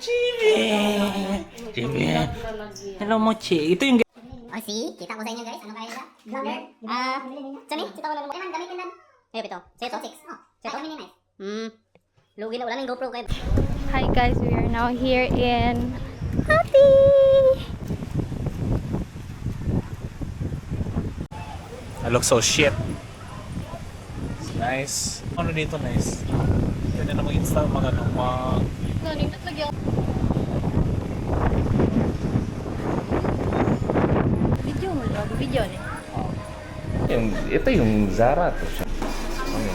Chibi! Chibi! Hello, Mochi. Ito yung... Oh, see? Kita ko sa inyo, guys. Ano kaya nila? Vlogger? Sani? Kita ko lang. Eman, gamitin lang. Ayun, ito. Seto? 6. Oh, seto. Ay, minimize. Lugi na. Wala nang GoPro kayo. Hi guys, we are now here in Hati. I look so shit. It's nice. Ano dito nice? Pwede na mag-install mga ano, Nandito lagi ako. Video mo lang, video ni. Ito yung Zara to siya.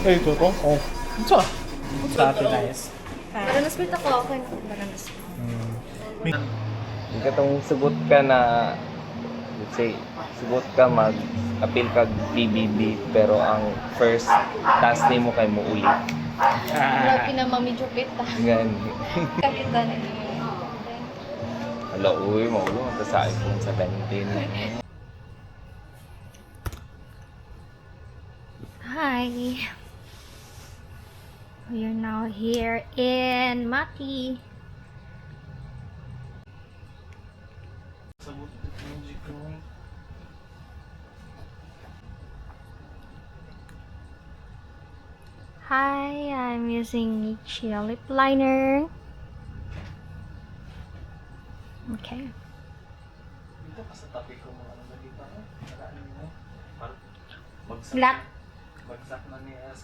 Ay, ito to? Oh. Ito. Dati nice. Bananas split ako, okay na. Bananas split. Yung katong sugot ka na, let's say, sugot ka mag-appeal kag PBB pero ang first task ni mo kay mo uli. Grabe na medyo kita. Gan. Kakita na. Hala, uy, maulo ito sa iPhone 17. Hi. We are now here in Mati. Hi, I'm using Nichia lip liner. Okay. Black. Bagsak na niya.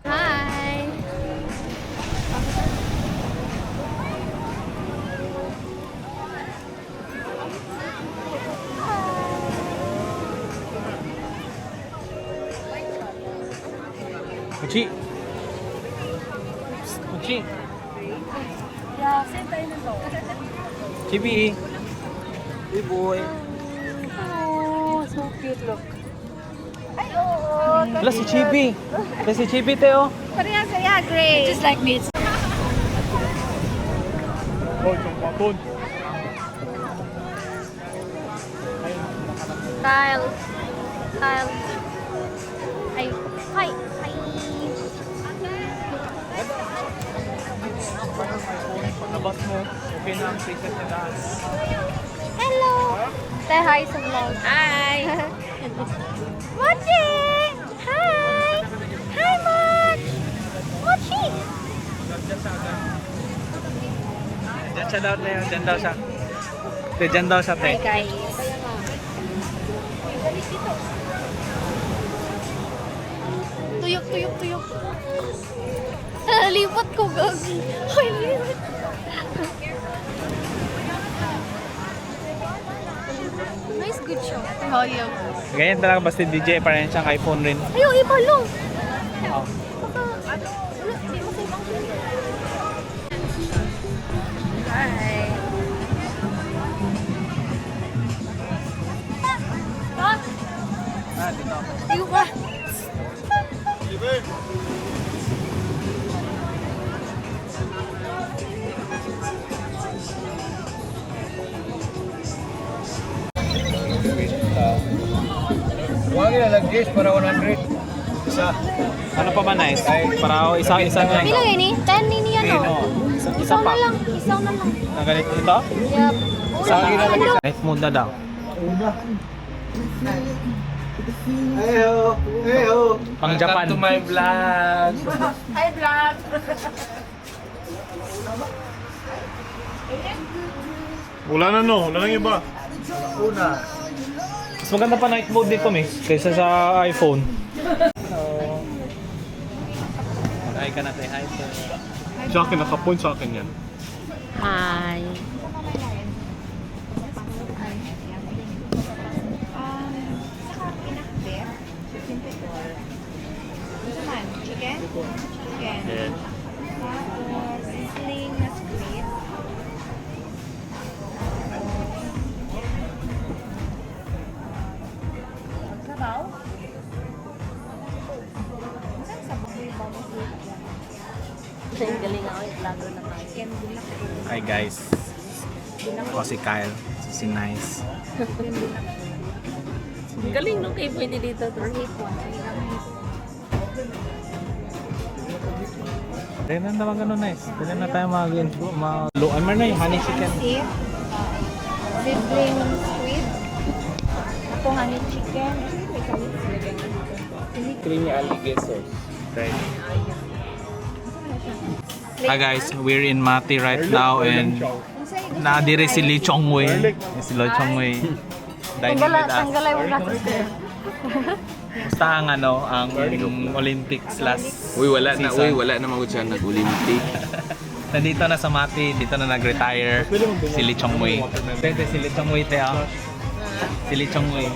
Hi. Mochi! Mochi! Yeah, say tayo na to. Chibi! Hey boy! Oh, so cute look. Ay, oo. Wala si Chibi! Wala si Chibi, Teo! Parehas saya, great. Just like me. Oh, itong patun! Style. Style. Hi. Hi. Hi. Paglabas mo, okay na ang preset na dance. Hello. Say hi sa vlog. Hi. Mochi. Hi. Hi, Moch. Mochi. Diyan siya daw na yun, diyan daw siya. Diyan daw siya, te. Hi, guys. Tuyok, tuyok, tuyok. Lipat ko, gagi. Hoy, lipat. Nice, good show. Hayop. Ganyan talaga basta DJ, parang siyang iPhone rin. Ayaw, iba lang. Oh. Hi. Ah, dito. Ayaw ka. Huwag na nag-guess para 100. Isa. Ano pa ba nice? Para isa na Pila yun eh? 10 ni niya, no? Isa Isaw pa. na lang. Isaw na lang. Na ganito ito? Yup. Sa akin na lang. Night mode na daw. Heyo! Heyo! Pang Japan. Welcome to my vlog! Hi, vlog. Wala na no, wala nang iba. Una. Mas maganda pa night mode dito, miss, kaysa sa iPhone. Hello. Hi ka na, say hi, sir. Sa akin, naka-point sa akin yan. Hi. Chicken? Chicken. Yes. Tapos, sizzling na squid. Sabaw? Saan sa bukoy ba mo? Galing ako, vlogger na tayo. Hi guys. O si Kyle. Si Nice. Galing nung kay pwede dito. Dahil na naman ganun Nice. Dahil na tayo mag-info. Ano na yung honey chicken? Sibling squid. Ako honey chicken. Creamy alligator. Right. Hi guys, we're in Mati right now and nadire si Lee Chong Wei. Si Lee Chong Wei. Dining with us. Tanggalay mo gastos ko. Basta ang ang Olympics last Wala season. na magud siya nag-Olympic. Nandito na sa Mati, dito na nag-retire si Lee Chong Wei. Pwede si Lee Chong Wei tayo. Si Lee Chong Wei.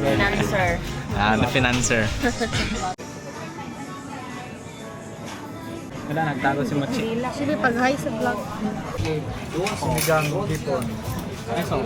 Financer. The financer. Wala, nagtago si Machi. Sige, pag-hi sa vlog. Sinigang dito. Ay, so.